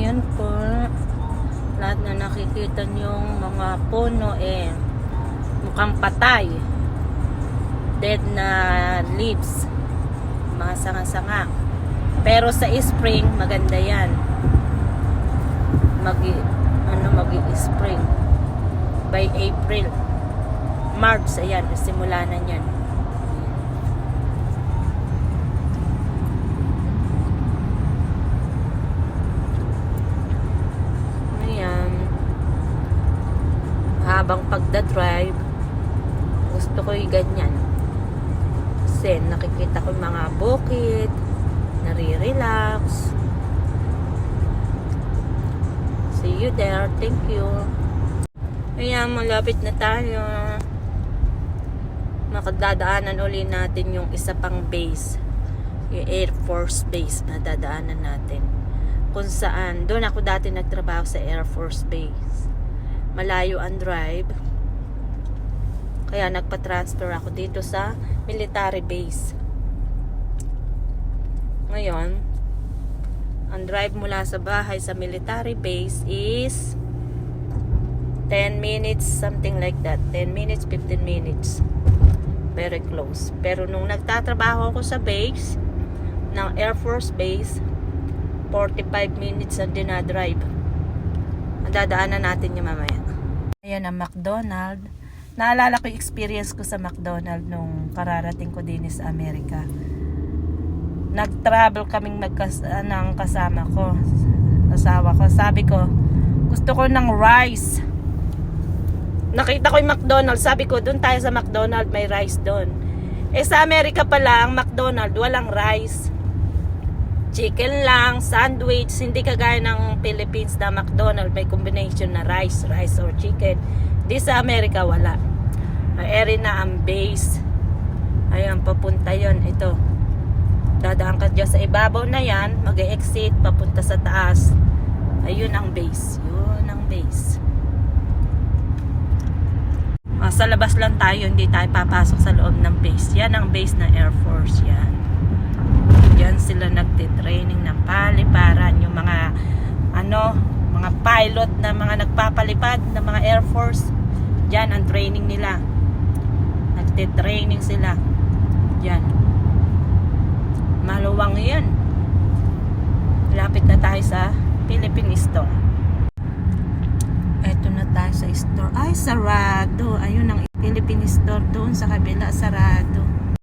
Ayan po. Lahat na nakikita niyong mga puno mukhang patay. Dead na leaves. Mga sanga-sanga. Pero sa spring, maganda yan. Mag-spring. By April. March, ayan. Simula na yan. Habang pagda-drive, gusto ko yung ganyan. Kasi nakikita ko yung mga bukid, nare-relax. See you there. Thank you. Ayan, malapit na tayo. Makadadaanan uli natin yung isa pang base. Yung Air Force Base na dadaanan natin. Kung saan, doon ako dati nagtrabaho sa Air Force Base. Malayo ang drive, kaya nagpa-transfer ako dito sa military base. Ngayon, ang drive mula sa bahay sa military base is 10 minutes, something like that. 10 minutes, 15 minutes. Very close. Pero nung nagtatrabaho ako sa base ng Air Force Base, 45 minutes ang dinadrive. Dadaanan natin yung mamaya. Ayan ang McDonald. Naalala ko yung experience ko sa McDonald nung kararating ko din sa Amerika. Nag-travel kaming ng kasama ko, asawa ko. Sabi ko, gusto ko ng rice. Nakita ko yung McDonald. Sabi ko, doon tayo sa McDonald, may rice doon. Sa Amerika pa lang, McDonald, walang rice. Chicken lang, sandwich, hindi kagaya ng Philippines na McDonald's may combination na rice or chicken. Di sa Amerika wala. Eri na ang base. Ayan, papunta yon. Ito. Dadaan ka dyan sa ibabaw na yan, mag-exit, papunta sa taas. Ayun ang base. Yun ang base. Sa labas lang tayo, hindi tayo papasok sa loob ng base. Yan ang base ng Air Force. Yan. Yan sila nagtitraining ng paliparan, yung mga mga pilot na mga nagpapalipad ng mga Air Force. Diyan ang training nila. Nagtitraining sila. Diyan. Maluwang 'yan. Lapit na tayo sa Philippine store. Eto na tayo sa store. Ay, sarado. Ayun ang Philippine store doon sa kabila, sarado.